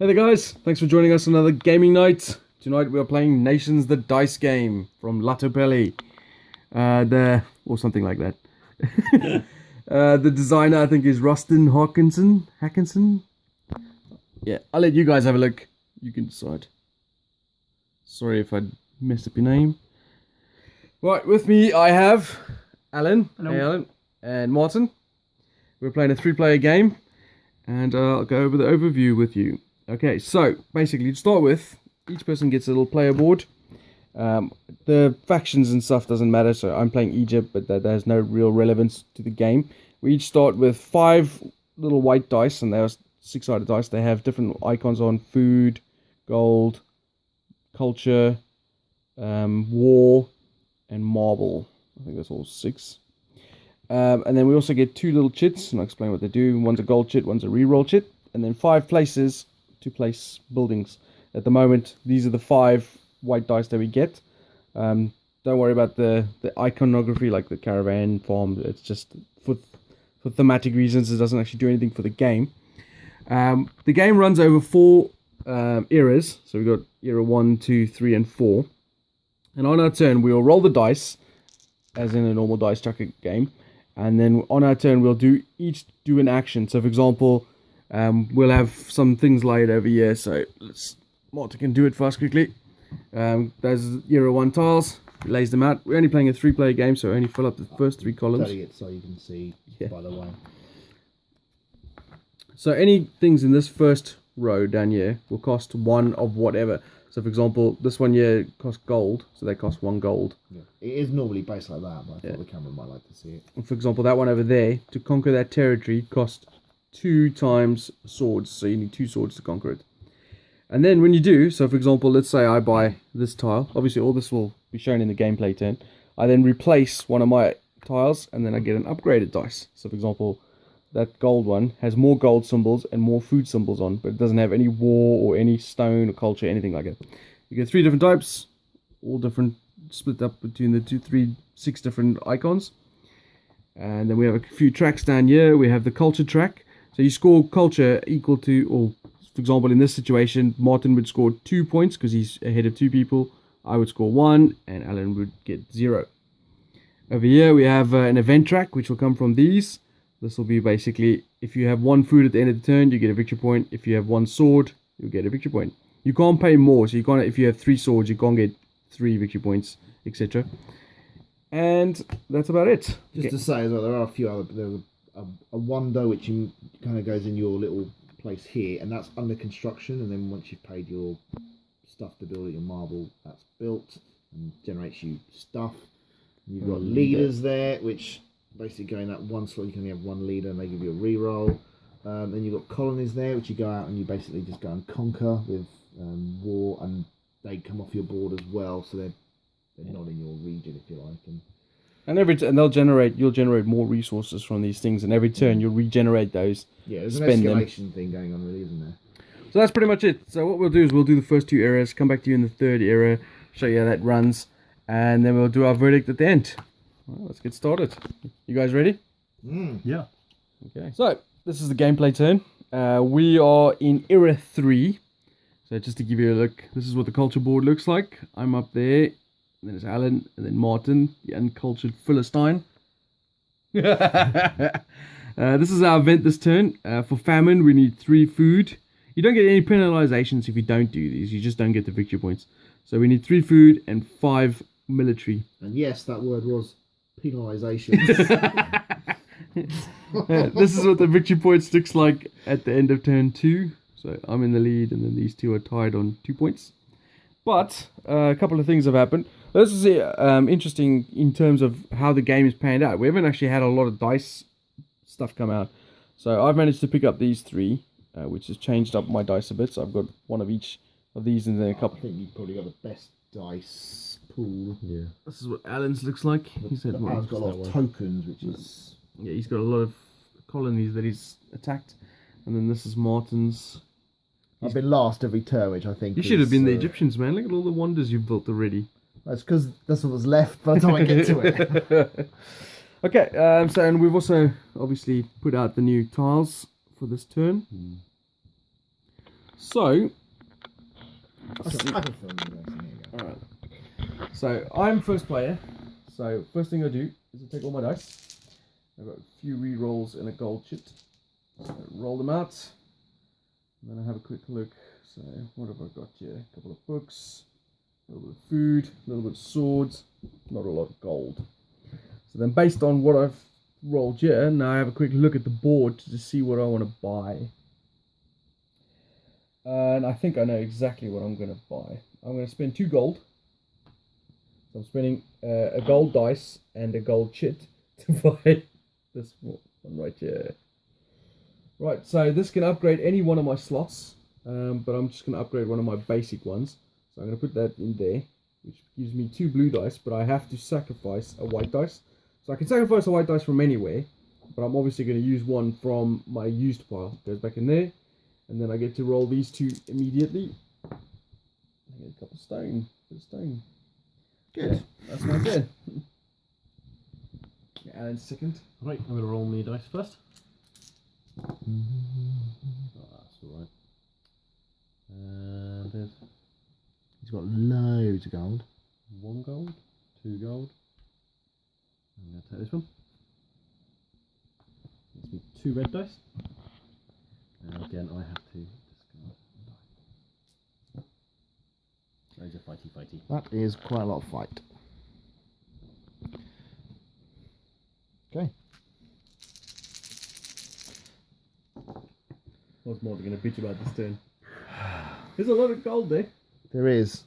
Hey there guys, thanks for joining us on another gaming night. Tonight we are playing Nations the Dice game from Lautapelit. Or something like that. The designer I think is Rustin Hackinson. Yeah, I'll let you guys have a look. You can decide. Sorry if I messed up your name. Right, with me I have Alan. Hello. Hey Alan. And Martin. We're playing a 3-player game. And I'll go over the overview with you. Okay, so basically to start with, each person gets a little player board. The factions and stuff doesn't matter, so I'm playing Egypt, but that has no real relevance to the game. We each start with 5 little white dice, and they're 6-sided dice. They have different icons on: food, gold, culture, war, and marble. I think that's all 6. And then we also get 2 little chits, and I'll explain what they do. One's a gold chit, one's a reroll chit, and then 5 places to place buildings. At the moment, these are the 5 white dice that we get. Don't worry about the iconography, like the caravan farm. It's just for thematic reasons. It doesn't actually do anything for the game. The game runs over 4 eras. So we've got era 1, 2, 3, and 4. And on our turn, we'll roll the dice, as in a normal dice tracker game. And then on our turn, we'll each do an action. So for example, we'll have some things laid over here. So Martin can do it for us quickly. There's Euro 1 tiles. He lays them out. We're only playing a 3-player game, so only fill up the first 3 columns. It so you can see, by the way. So any things in this first row down here will cost 1 of whatever. So for example, this one here costs gold, so they cost 1 gold. Yeah. It is normally based like that, but I thought the camera might like to see it. And for example, that one over there, to conquer that territory, costs 2 times swords, so you need 2 swords to conquer it. And then when you do, so for example, let's say I buy this tile. Obviously, all this will be shown in the gameplay turn. I then replace one of my tiles, and then I get an upgraded dice. So for example, that gold one has more gold symbols and more food symbols on, but it doesn't have any war or any stone or culture, anything like that. You get 3 different types, all different, split up between the 6 different icons. And then we have a few tracks down here. We have the culture track. So you score culture equal to, or for example, in this situation, Martin would score 2 points because he's ahead of 2 people. I would score 1, and Alan would get 0. Over here we have an event track, which will come from these. This will be basically, if you have 1 food at the end of the turn, you get a victory point. If you have 1 sword, you'll get a victory point. You can't pay more, so you can't. If you have 3 swords, you can't get 3 victory points, etc. And that's about it. Just to say as well, there are a few other. There's a wonder which kind of goes in your little place here, and that's under construction. And then once you've paid your stuff to build it, your marble, that's built and generates you stuff. You've got leaders there, which basically go in that 1 slot. You can only have 1 leader, and they give you a reroll. Then you've got colonies there, which you go out and you basically just go and conquer with war, and they come off your board as well, so they're not in your region, if you like. And you'll generate more resources from these things, and every turn you'll regenerate those. Yeah, there's an escalation thing going on, really, isn't there? So that's pretty much it. So what we'll do is we'll do the first 2 eras, come back to you in the 3rd era, show you how that runs, and then we'll do our verdict at the end. Well, let's get started. You guys ready? Yeah. Okay. So this is the gameplay turn. We are in era 3. So just to give you a look, this is what the culture board looks like. I'm up there. And then it's Alan, and then Martin, the uncultured Philistine. This is our event this turn. For famine, we need 3 food. You don't get any penalizations if you don't do these. You just don't get the victory points. So we need 3 food and 5 military. And yes, that word was penalisation. This is what the victory points looks like at the end of turn 2. So I'm in the lead, and then these 2 are tied on 2 points. But a couple of things have happened. This is interesting in terms of how the game is panned out. We haven't actually had a lot of dice stuff come out. So I've managed to pick up these 3, which has changed up my dice a bit. So I've got 1 of each of these, and then a couple. I think you've probably got the best dice pool. Yeah. This is what Alan's looks like. Alan's got a lot of tokens, which is... Yeah, he's got a lot of colonies that he's attacked. And then this is Martin's. I've been last every turn, which I think you should have been the Egyptians, man. Look at all the wonders you've built already. That's because that's what was left by the time I get to it. Okay, and we've also obviously put out the new tiles for this turn. So, I can film you guys. There you go. alright. So, I'm first player. So, first thing I do is I take all my dice. I've got a few re-rolls and a gold chit. So, roll them out. And then I have a quick look. So, what have I got here? A couple of books, a little bit of food, a little bit of swords, not a lot of gold. So then based on what I've rolled here, now I have a quick look at the board to see what I want to buy. And I think I know exactly what I'm going to buy. I'm going to spend 2 gold. So I'm spending a gold dice and a gold chit to buy this one right here. Right, so this can upgrade any one of my slots, but I'm just going to upgrade one of my basic ones. So I'm going to put that in there, which gives me 2 blue dice, but I have to sacrifice a white dice. So I can sacrifice a white dice from anywhere, but I'm obviously going to use one from my used pile. Goes back in there, and then I get to roll these 2 immediately. I get a couple of stone. Bit of stone. Good. Yeah, that's my turn. Alan's second. Right, I'm going to roll my dice first. Oh, that's alright. And there's He's got loads of gold. 1 gold, 2 gold. I'm going to take this one. Gives me 2 red dice. And again, I have to discard a die. Those are fighty. That is quite a lot of fight. Okay. What's more going to bitch about this turn? There's a lot of gold there. There is.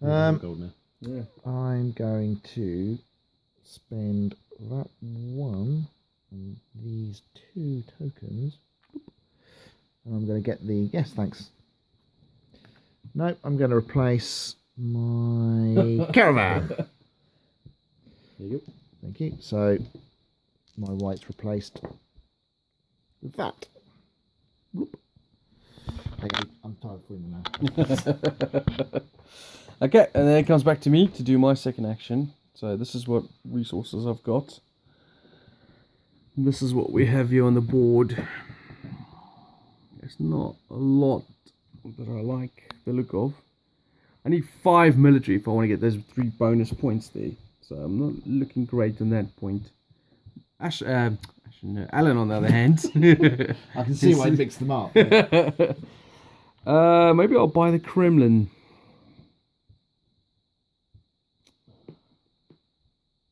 Gold now. Yeah. I'm going to spend that 1 and these 2 tokens. And I'm going to get the... Yes, thanks. Nope, I'm going to replace my caravan. There you go. Thank you. So, my white's replaced with that. Whoop. Okay, I'm tired of fooling now. Okay, and then it comes back to me to do my second action. So this is what resources I've got. This is what we have here on the board. It's not a lot that I like the look of. I need 5 military if I want to get those 3 bonus points there. So I'm not looking great on that point. No, Alan, on the other hand. I can see why I mixed them up. Maybe I'll buy the Kremlin.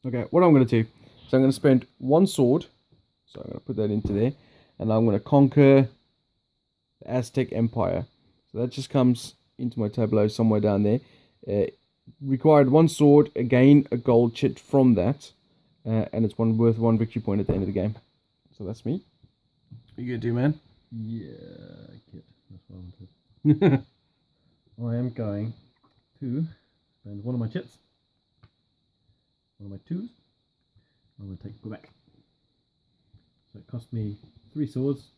Okay, what I'm going to do, so I'm going to spend 1 sword, so I'm going to put that into there, and I'm going to conquer the Aztec Empire. So that just comes into my tableau somewhere down there. Required 1 sword, again a gold chit from that, and it's worth 1 victory point at the end of the game. So that's me. What you going to do, man? Yeah, kid. That's what I'm going to do. I am going to spend 1 of my chits. 1 of my 2s. I'm going to go back. So it cost me 3 swords.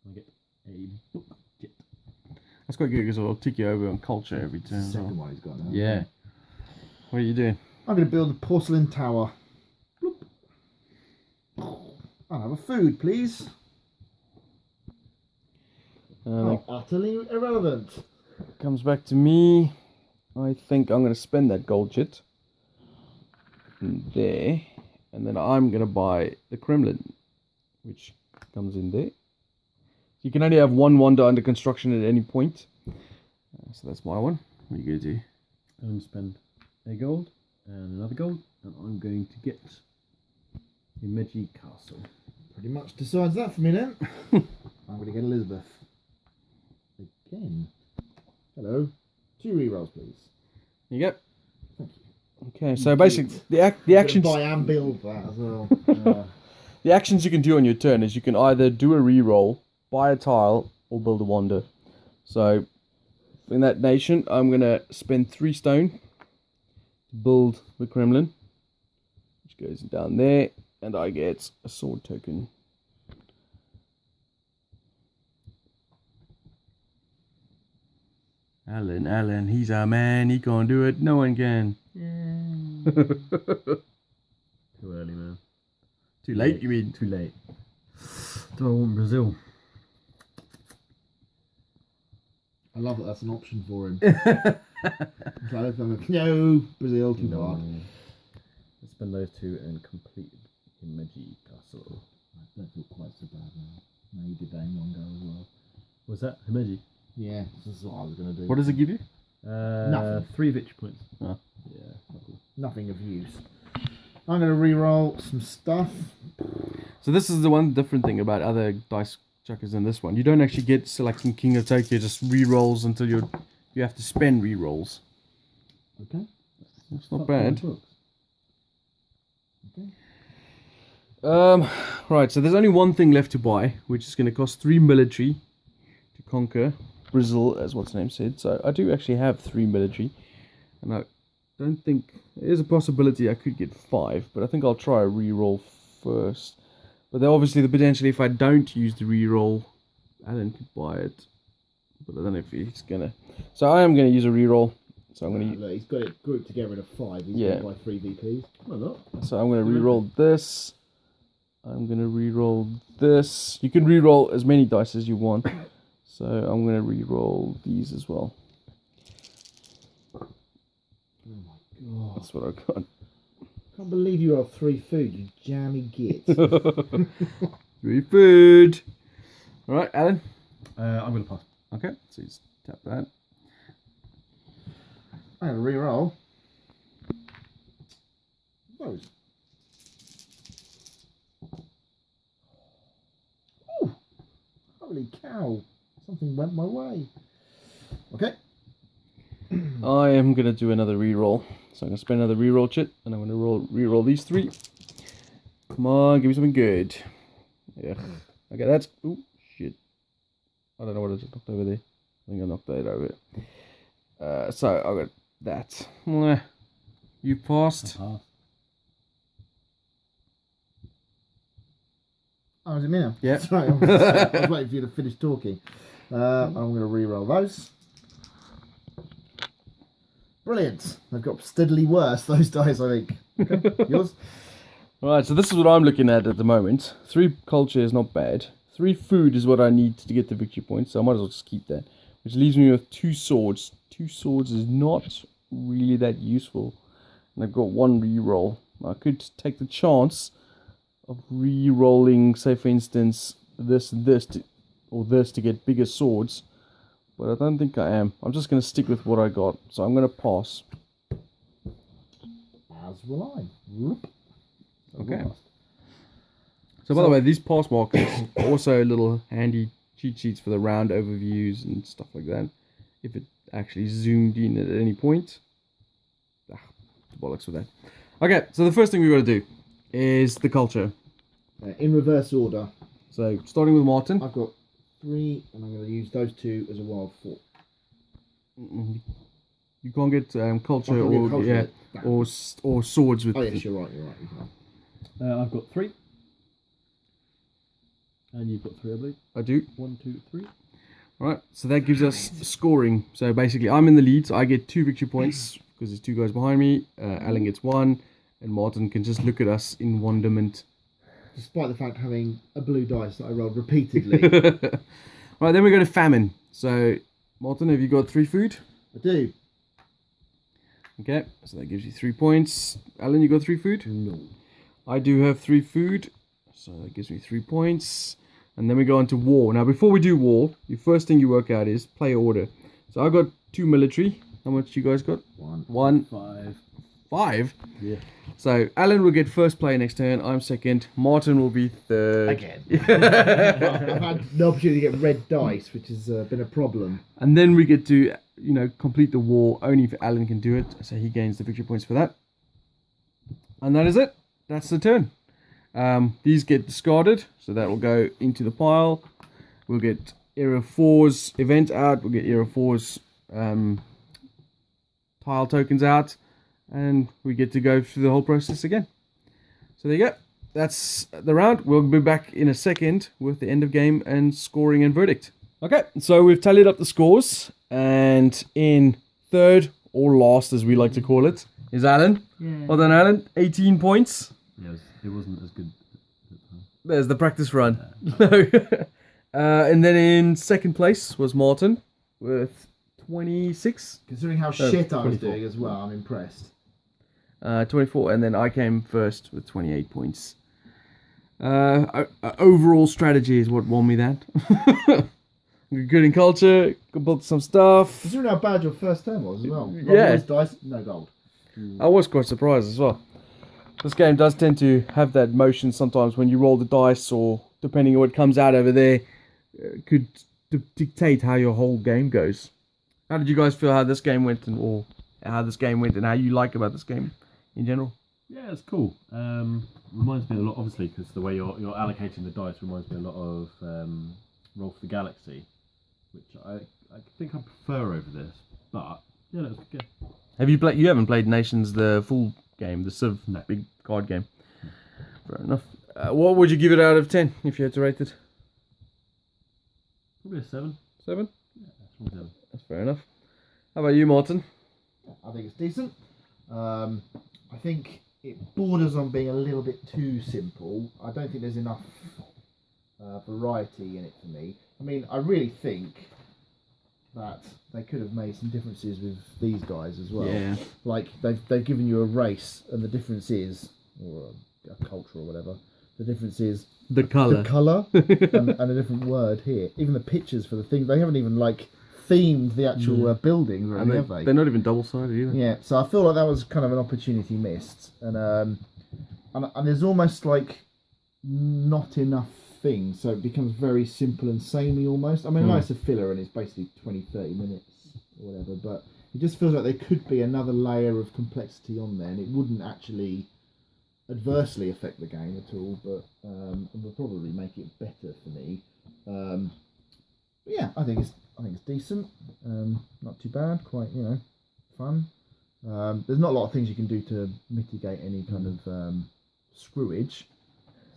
I get a book chit. That's quite good because I'll tick you over on culture every turn. as well. Second one he's got now. Yeah. What are you doing? I'm going to build a porcelain tower. Bloop. I'll have a food, please. Utterly irrelevant. Comes back to me. I think I'm going to spend that gold chit in there, and then I'm going to buy the Kremlin, which comes in there. You can only have 1 wonder under construction at any point. So that's my one. What are you going to do? I'm going to spend a gold and another gold, and I'm going to get the Meiji Castle. Pretty much decides that for me then. I'm going to get Elizabeth. Again. Hello. 2 rerolls, please. There you go. Thank you. Okay, so basically the actions Buy and build that as well. the actions you can do on your turn is you can either do a reroll, buy a tile, or build a wonder. So in that nation, I'm gonna spend 3 stone to build the Kremlin, which goes down there, and I get a sword token. Alan, he's our man. He can't do it. No one can. Too early, man. Too late, you mean? Too late. Do I want Brazil? I love that that's an option for him. It's like, no, Brazil, too hard. Let's spend those 2 and complete Himeji Castle. I don't feel quite so bad now. No, you did that in one go as well. What's that? Himeji? Yeah, this is what I was going to do. What does it give you? Nothing. 3 victory points. Oh. Yeah, not cool. Nothing of use. I'm going to re-roll some stuff. So this is the one different thing about other dice chuckers than this one. You don't actually get selecting King of Tokyo, just re-rolls until you have to spend re-rolls. Okay. It's not bad. Okay. Right, so there's only one thing left to buy, which is going to cost 3 military to conquer Brazil, as what's name said. So I do actually have 3 military, and I don't think there's a possibility I could get 5, but I think I'll try a re-roll first. But then obviously, potentially, if I don't use the re-roll, Alan could buy it. But I don't know if he's gonna. So I am gonna use a re-roll. So I'm gonna. Look, he's got it grouped together in a 5. He's Yeah. going to buy 3 VPs. Why not? So I'm gonna re-roll this. I'm gonna re-roll this. You can re-roll as many dice as you want. So I'm gonna re-roll these as well. Oh my god. That's what I got. Can't believe you have 3 food, you jammy git. 3 food. All right, Alan. I'm going to pass. Okay, so just tap that. I'm going to re-roll those. Ooh, holy cow. Something went my way. Okay. I am gonna do another re-roll. So I'm gonna spend another re-roll chit, and I'm gonna re-roll these 3. Come on, give me something good. Yeah. Okay, that's. Ooh, shit. I don't know what I just knocked over there. I think I knocked that over. So I got that. Mwah. You passed. Pass. Oh, is it me now? Yeah. Sorry, I was waiting for you to finish talking. I'm going to re-roll those. Brilliant. They've got steadily worse, those dice, I think. Okay, yours? Alright, so this is what I'm looking at the moment. 3 culture is not bad. 3 food is what I need to get the victory points, so I might as well just keep that. Which leaves me with 2 swords. 2 swords is not really that useful. And I've got 1 re-roll. I could take the chance of re-rolling, say for instance, this and this, to get bigger swords. But I don't think I am. I'm just going to stick with what I got. So I'm going to pass. As will I. Whoop. Okay. So by the way, these pass markers are also little handy cheat sheets for the round overviews and stuff like that. If it actually zoomed in at any point. Bollocks with that. Okay, so the first thing we've got to do is the culture. In reverse order. So starting with Martin. I've got 3, and I'm going to use those 2 as a wild 4. You can't get culture I can't or get culture, yeah damn. or swords with. Oh yes, you're right. You can. I've got 3. And you've got 3, I believe. I do. 1, 2, 3. Right, so that gives us scoring. So basically, I'm in the lead, so I get 2 victory points because there's 2 guys behind me. Alan gets 1, and Martin can just look at us in wonderment. Despite the fact having a blue dice that I rolled repeatedly. Right, then we go to famine. So, Martin, have you got 3 food? I do. Okay, so that gives you 3 points. Alan, you got 3 food? No. I do have 3 food, so that gives me 3 points. And then we go on to war. Now, before we do war, the first thing you work out is player order. So I got 2 military. How much you guys got? 1. 5. 5? Yeah. So Alan will get first play next turn. I'm second. Martin will be third. Again. I've had the opportunity to get red dice, which has been a problem. And then we get to, complete the war only if Alan can do it. So he gains the victory points for that. And that is it. That's the turn. These get discarded. So that will go into the pile. We'll get Era 4's event out. We'll get Era 4's tile tokens out. And we get to go through the whole process again. So there you go. That's the round. We'll be back in a second with the end of game and scoring and verdict. Okay, so we've tallied up the scores. And in third, or last as we like to call it, is Alan. Yeah. Well done, Alan. 18 points. Yeah, it wasn't as good. There's the practice run. And then in second place was Martin. with 26. Considering how shit I was 24. doing as well, I'm impressed. 24, and then I came first with 28 points. Overall strategy is what won me that. Good in culture, built some stuff. Considering how bad your first turn was as well. Yeah. Those dice, no gold. I was quite surprised as well. This game does tend to have that motion sometimes when you roll the dice, or depending on what comes out over there, could dictate how your whole game goes. How did you guys feel how this game went, and how you like about this game in general? Yeah, it's cool. Reminds me a lot, obviously, because the way you're allocating the dice reminds me a lot of Roll for the Galaxy, which I think I prefer over this. But yeah, it's good. Have you played? You haven't played Nations, the full game, the Civ No. big card game. Fair enough. What would you give it out of 10 if you had to rate it? Probably a 7. 7. Yeah, that's probably 7. That's fair enough. How about you, Martin? I think it's decent. I think it borders on being a little bit too simple. I don't think there's enough variety in it for me. I mean, I really think that they could have made some differences with these guys as well. Yeah. Like they've given you a race, and the difference is, or a culture or whatever. The difference is The colour. the colour and a different word here. Even the pictures for the things, they haven't even like themed the actual buildings or And anything, have they? they're not even double-sided either. Yeah, so I feel like that was kind of an opportunity missed, and there's almost like not enough things, so it becomes very simple and samey almost. I mean, I know it's a filler and it's basically 20-30 minutes or whatever, but it just feels like there could be another layer of complexity on there, and it wouldn't actually adversely affect the game at all, but it would probably make it better for me. But yeah, I think it's decent. Not too bad. Quite fun. There's not a lot of things you can do to mitigate any kind of screwage.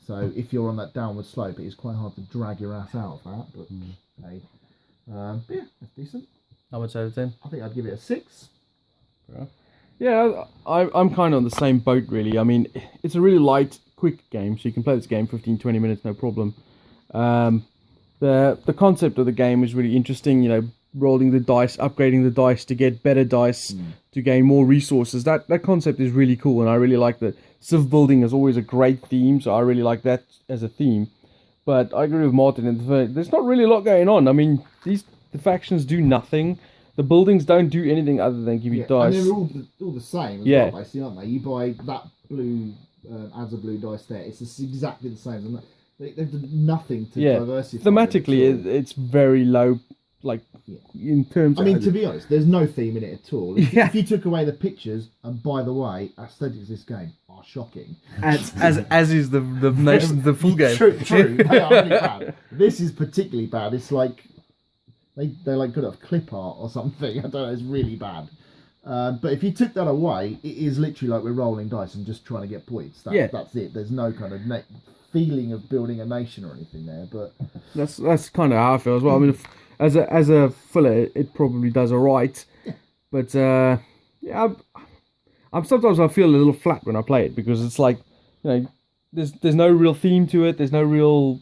So if you're on that downward slope, it is quite hard to drag your ass out of that. But hey, but yeah, it's decent. How much out of 10? I think I'd give it a 6. Yeah, I'm kind of on the same boat, really. I mean, it's a really light, quick game, so you can play this game 15-20 minutes, no problem. The concept of the game is really interesting, rolling the dice, upgrading the dice to get better dice, to gain more resources. That concept is really cool, and I really like that. Civ building is always a great theme, so I really like that as a theme. But I agree with Martin, there's not really a lot going on. I mean, the factions do nothing. The buildings don't do anything other than give you dice. And they're all the same as well, basically, aren't they? You buy that blue, adds a blue dice there. It's just exactly the same. They've done nothing to diversify. Thematically, it's very low, in terms of... I mean, to be honest, there's no theme in it at all. If you took away the pictures, and by the way, aesthetics of this game are shocking. As is the Nations, the full game. True. They are really bad. This is particularly bad. It's like... They like could have clip art or something. I don't know. It's really bad. But if you took that away, it is literally like we're rolling dice and just trying to get points. That's it. There's no kind of feeling of building a nation or anything there. But that's kind of how I feel as well. I mean, as a filler, it probably does alright. Yeah. But I'm sometimes I feel a little flat when I play it, because it's like, there's no real theme to it. There's no real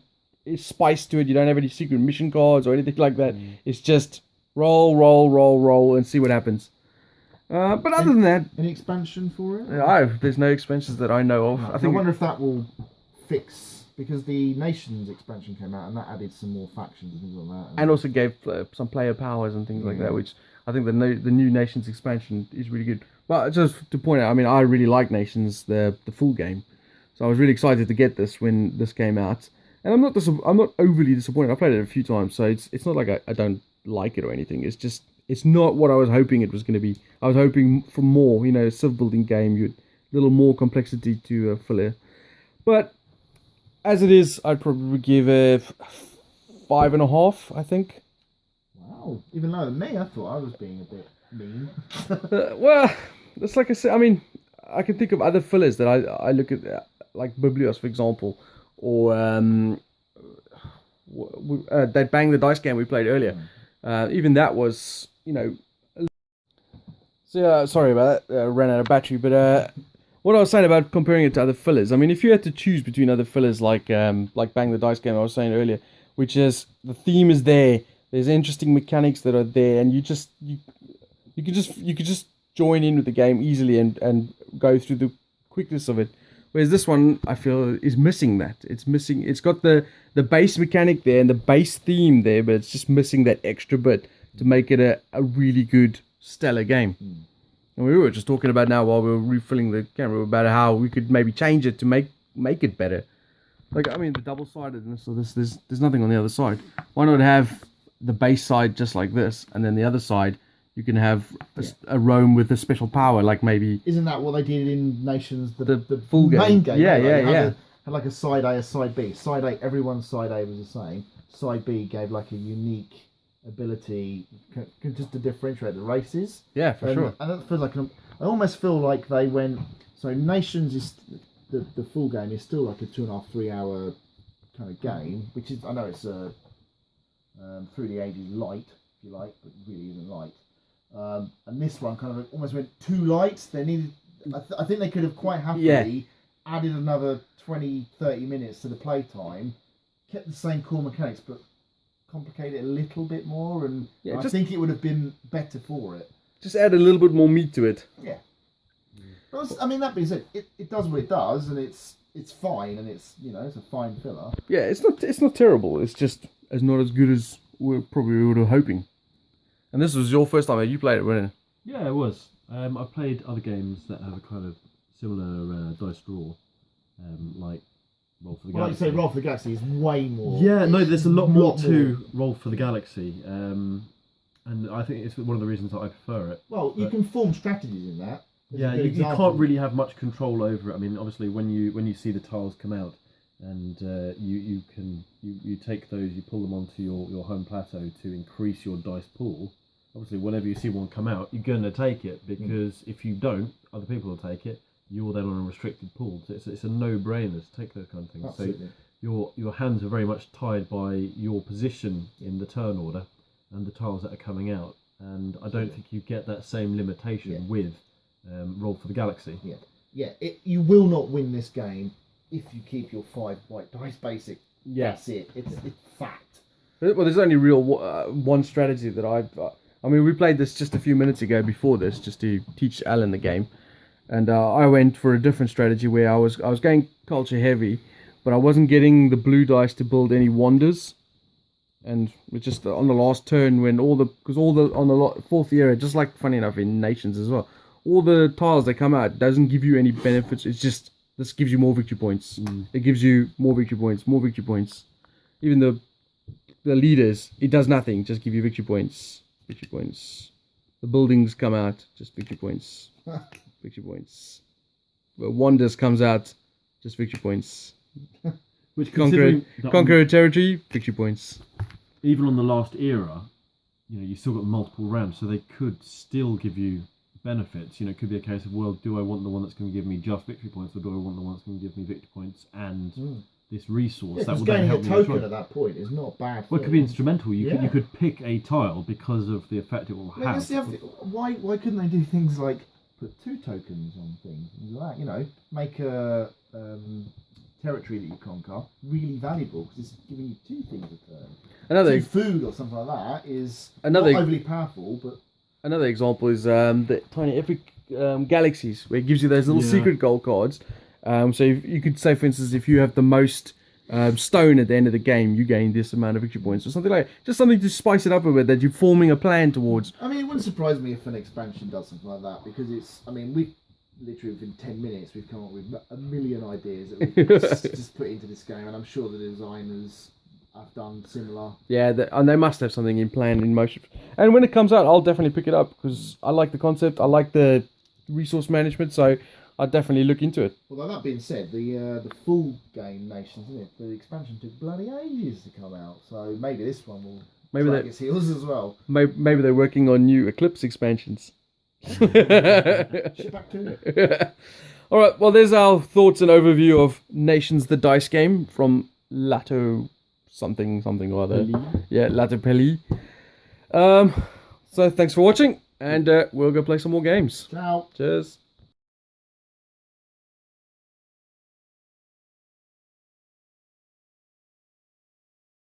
spice to it. You don't have any secret mission cards or anything like that. It's just roll and see what happens. But other than that, any expansion for it? There's no expansions that I know of. No, I wonder if that will fix, because the Nations expansion came out and that added some more factions and things like that, and also gave some player powers and things like that, which I think the new Nations expansion is really good. But just to point out, I mean, I really like Nations, the full game, so I was really excited to get this when this came out. And I'm not overly disappointed. I played it a few times, so it's not like I don't like it or anything. It's just, it's not what I was hoping it was going to be. I was hoping for more, a civ building game, a little more complexity to filler. But as it is, I'd probably give it 5.5, I think. Wow, even lower than me. I thought I was being a bit mean. Well, it's like I said. I mean, I can think of other fillers that I look at, like Biblios, for example. Or that Bang the Dice game we played earlier. Even that was, So sorry about that. Ran out of battery. But what I was saying about comparing it to other fillers. I mean, if you had to choose between other fillers like Bang the Dice game I was saying earlier, which is the theme is there, There's interesting mechanics that are there, and you could just join in with the game easily and go through the quickness of it. Whereas this one, I feel, is missing that. It's missing. It's got the base mechanic there and the base theme there, but it's just missing that extra bit to make it a really good, stellar game. And we were just talking about now while we were refilling the camera about how we could maybe change it to make it better. Like, I mean, the double-sidedness of this, there's nothing on the other side. Why not have the base side just like this, and then the other side you can have a roam with a special power, like maybe... Isn't that what they did in Nations, the full main game? Yeah, right? yeah. Had like a side A, a side B. Side A, everyone's side A was the same. Side B gave like a unique ability just to differentiate the races. Yeah, for sure. And that feels like I almost feel like they went. So Nations is the full game is still like a 2.5, 3 hour kind of game, which is, I know it's through the ages light, if you like, but really isn't light. And this one kind of almost went too light. They needed. I think they could have quite happily added another 20, 30 minutes to the playtime, kept the same core mechanics, but complicate it a little bit more, and I think it would have been better for it. Just add a little bit more meat to it. Yeah. But I mean, that being said, it does what it does, and it's fine, and it's a fine filler. Yeah, it's not terrible. It's just not as good as we probably were hoping. And this was your first time you played it, wasn't it? Yeah, it was. I've played other games that have a kind of similar dice draw, like Roll for the Galaxy. Like you say, Roll for the Galaxy is way more. Yeah, no, there's a lot more to Roll for the Galaxy, and I think it's one of the reasons that I prefer it. Well, you can form strategies in that. Yeah, you can't really have much control over it. I mean, obviously, when you see the tiles come out, and you take those, you pull them onto your home plateau to increase your dice pool. Obviously, whenever you see one come out, you're going to take it, because if you don't, other people will take it. You're then on a restricted pool. So it's a no-brainer to take those kind of things. Absolutely. So your hands are very much tied by your position in the turn order and the tiles that are coming out. And I don't think you get that same limitation with Roll for the Galaxy. Yeah. You will not win this game if you keep your 5 white dice basic. Yeah. That's it. It's fact. Well, there's only real one strategy that I mean, we played this just a few minutes ago before this, just to teach Alan the game. And I went for a different strategy where I was going culture heavy, but I wasn't getting the blue dice to build any wonders. And it's just on the last turn when on the fourth era, just like funny enough in Nations as well, all the tiles that come out doesn't give you any benefits. It's just, this gives you more victory points. It gives you more victory points. Even the leaders, it does nothing, just give you victory points. The buildings come out, just victory points. Victory points. The wonders comes out, just victory points. Which conquer a territory, victory points. Even on the last era, you still got multiple rounds, so they could still give you benefits. It could be a case of, well, do I want the one that's going to give me just victory points, or do I want the one that's going to give me victory points and this resource that will then help me? Gaining a token at that point is not bad. Well, it could be instrumental. You could pick a tile because of the effect it will have. Why couldn't they do things like put 2 tokens on things like that? Make a territory that you conquer really valuable, because it's giving you 2 things a turn. 2 food or something like that is not overly powerful, but. Another example is the Tiny Epic Galaxies, where it gives you those little secret gold cards. So you could say, for instance, if you have the most stone at the end of the game, you gain this amount of victory points, or something like that. Just something to spice it up a bit, that you're forming a plan towards. I mean, it wouldn't surprise me if an expansion does something like that, because we've literally within 10 minutes we've come up with a million ideas that we can just put into this game, and I'm sure the designers have done similar. Yeah, and they must have something in plan, in motion. And when it comes out, I'll definitely pick it up, because I like the concept, I like the resource management, so I'll definitely look into it. Although that being said, the full game Nations, isn't it? The expansion took bloody ages to come out, so maybe this one will drag its heels as well. Maybe they're working on new Eclipse expansions. Ship back to it. All right, well, there's our thoughts and overview of Nations, the dice game from something or other. Yeah, Lautapelit. So thanks for watching, and we'll go play some more games. Ciao. Cheers.